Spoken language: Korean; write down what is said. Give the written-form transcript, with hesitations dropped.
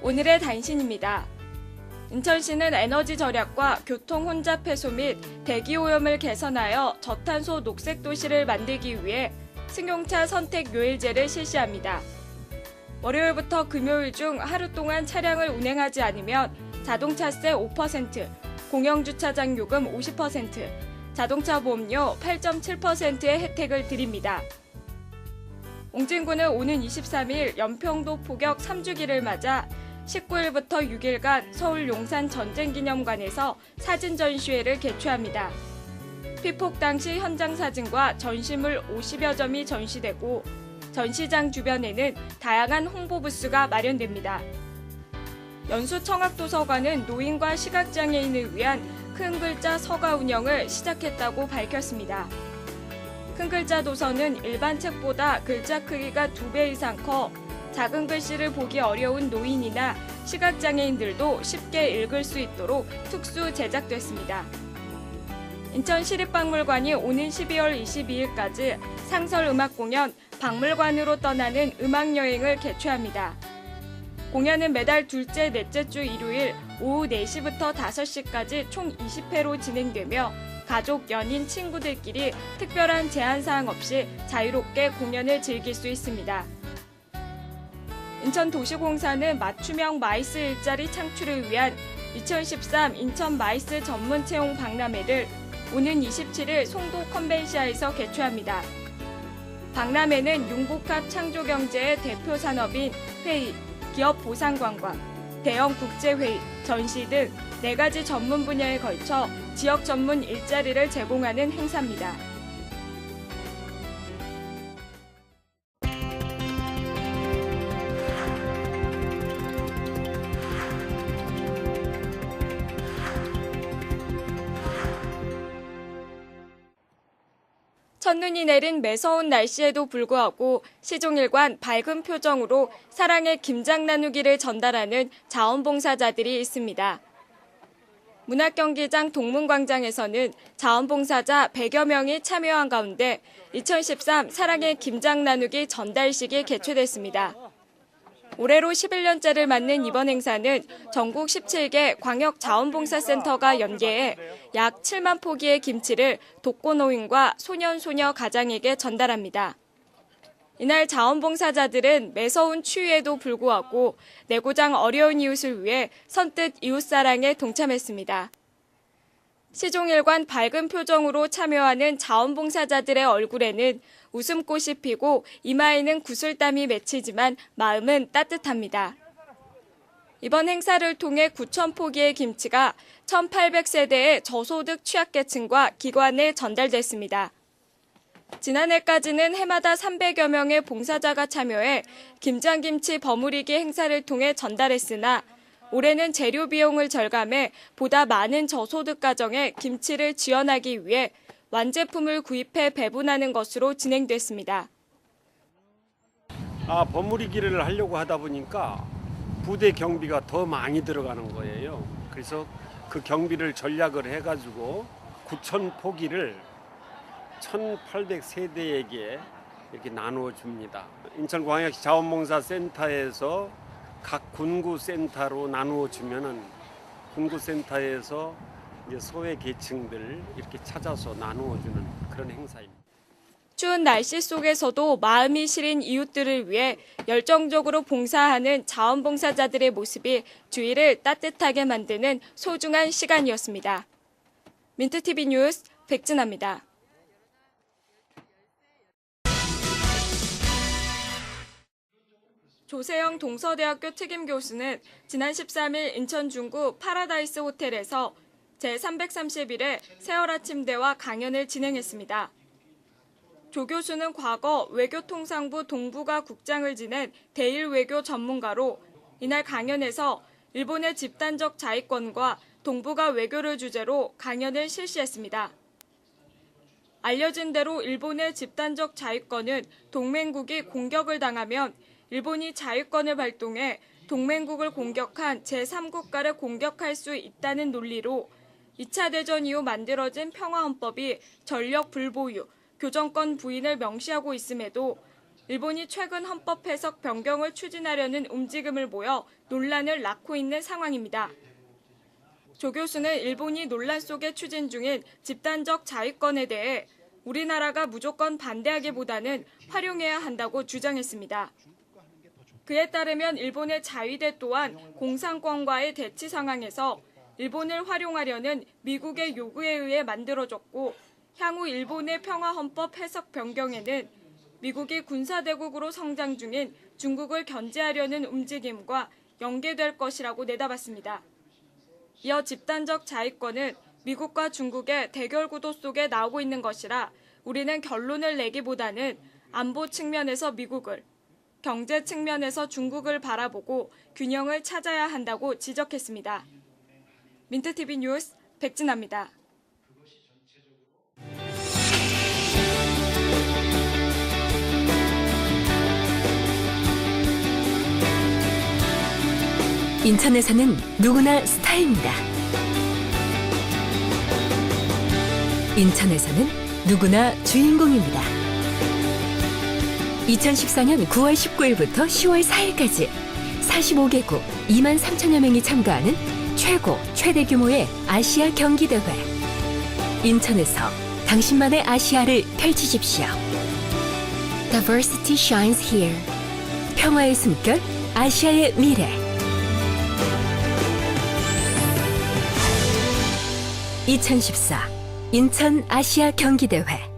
오늘의 단신입니다. 인천시는 에너지 절약과 교통 혼잡 해소 및 대기 오염을 개선하여 저탄소 녹색 도시를 만들기 위해 승용차 선택 요일제를 실시합니다. 월요일부터 금요일 중 하루 동안 차량을 운행하지 않으면 자동차세 5%, 공영주차장 요금 50%, 자동차 보험료 8.7%의 혜택을 드립니다. 옹진군은 오는 23일 연평도 포격 3주기를 맞아 19일부터 6일간 서울 용산 전쟁기념관에서 사진 전시회를 개최합니다. 피폭 당시 현장 사진과 전시물 50여 점이 전시되고 전시장 주변에는 다양한 홍보 부스가 마련됩니다. 연수청학도서관은 노인과 시각장애인을 위한 큰 글자 서가 운영을 시작했다고 밝혔습니다. 큰 글자 도서는 일반 책보다 글자 크기가 2배 이상 커 작은 글씨를 보기 어려운 노인이나 시각장애인들도 쉽게 읽을 수 있도록 특수 제작됐습니다. 인천시립박물관이 오는 12월 22일까지 상설음악공연 박물관으로 떠나는 음악여행을 개최합니다. 공연은 매달 둘째, 넷째 주 일요일 오후 4시부터 5시까지 총 20회로 진행되며 가족, 연인, 친구들끼리 특별한 제한사항 없이 자유롭게 공연을 즐길 수 있습니다. 인천도시공사는 맞춤형 마이스 일자리 창출을 위한 2013 인천 마이스 전문 채용 박람회를 오는 27일 송도 컨벤시아에서 개최합니다. 박람회는 융복합 창조경제의 대표 산업인 회의, 기업 보상관광, 대형 국제회의, 전시 등 4가지 전문 분야에 걸쳐 지역 전문 일자리를 제공하는 행사입니다. 첫눈이 내린 매서운 날씨에도 불구하고 시종일관 밝은 표정으로 사랑의 김장 나누기를 전달하는 자원봉사자들이 있습니다. 문학경기장 동문광장에서는 자원봉사자 100여 명이 참여한 가운데 2013 사랑의 김장 나누기 전달식이 개최됐습니다. 올해로 11년째를 맞는 이번 행사는 전국 17개 광역자원봉사센터가 연계해 약 7만 포기의 김치를 독거노인과 소년소녀 가장에게 전달합니다. 이날 자원봉사자들은 매서운 추위에도 불구하고 내고장 어려운 이웃을 위해 선뜻 이웃사랑에 동참했습니다. 시종일관 밝은 표정으로 참여하는 자원봉사자들의 얼굴에는 웃음꽃이 피고 이마에는 구슬땀이 맺히지만 마음은 따뜻합니다. 이번 행사를 통해 9,000포기의 김치가 1,800세대의 저소득 취약계층과 기관에 전달됐습니다. 지난해까지는 해마다 300여 명의 봉사자가 참여해 김장김치 버무리기 행사를 통해 전달했으나 올해는 재료 비용을 절감해 보다 많은 저소득 가정에 김치를 지원하기 위해 완제품을 구입해 배분하는 것으로 진행됐습니다. 버무리기를 하려고 하다 보니까 부대 경비가 더 많이 들어가는 거예요. 그래서 그 경비를 전략을 해가지고 9,000포기를 1,800세대에게 이렇게 나누어 줍니다. 인천광역시 자원봉사센터에서 각 군구센터로 나누어 주면은 군구센터에서 이제 소외 계층들 이렇게 찾아서 나누어 주는 그런 행사입니다. 추운 날씨 속에서도 마음이 시린 이웃들을 위해 열정적으로 봉사하는 자원봉사자들의 모습이 주위를 따뜻하게 만드는 소중한 시간이었습니다. 민트TV 뉴스 백진아입니다. 조세영 동서대학교 특임교수는 지난 13일 인천 중구 파라다이스 호텔에서 제331회 세월아 침대와 강연을 진행했습니다. 조 교수는 과거 외교통상부 동북아 국장을 지낸 대일외교 전문가로 이날 강연에서 일본의 집단적 자위권과 동북아 외교를 주제로 강연을 실시했습니다. 알려진 대로 일본의 집단적 자위권은 동맹국이 공격을 당하면 일본이 자위권을 발동해 동맹국을 공격한 제3국가를 공격할 수 있다는 논리로 2차 대전 이후 만들어진 평화헌법이 전력 불보유, 교정권 부인을 명시하고 있음에도 일본이 최근 헌법 해석 변경을 추진하려는 움직임을 보여 논란을 낳고 있는 상황입니다. 조 교수는 일본이 논란 속에 추진 중인 집단적 자위권에 대해 우리나라가 무조건 반대하기보다는 활용해야 한다고 주장했습니다. 그에 따르면 일본의 자위대 또한 공산권과의 대치 상황에서 일본을 활용하려는 미국의 요구에 의해 만들어졌고 향후 일본의 평화헌법 해석 변경에는 미국이 군사대국으로 성장 중인 중국을 견제하려는 움직임과 연계될 것이라고 내다봤습니다. 이어 집단적 자위권은 미국과 중국의 대결 구도 속에 나오고 있는 것이라 우리는 결론을 내기보다는 안보 측면에서 미국을, 경제 측면에서 중국을 바라보고 균형을 찾아야 한다고 지적했습니다. 민트TV 뉴스 백진아입니다. 인천에서는 누구나 스타입니다. 인천에서는 누구나 주인공입니다. 2014년 9월 19일부터 10월 4일까지 45개국 2만 3천여 명이 참가하는 최대 규모의 아시아 경기대회. 인천에서 당신만의 아시아를 펼치십시오. Diversity shines here. 평화의 숨결, 아시아의 미래. 2014 인천 아시아 경기대회.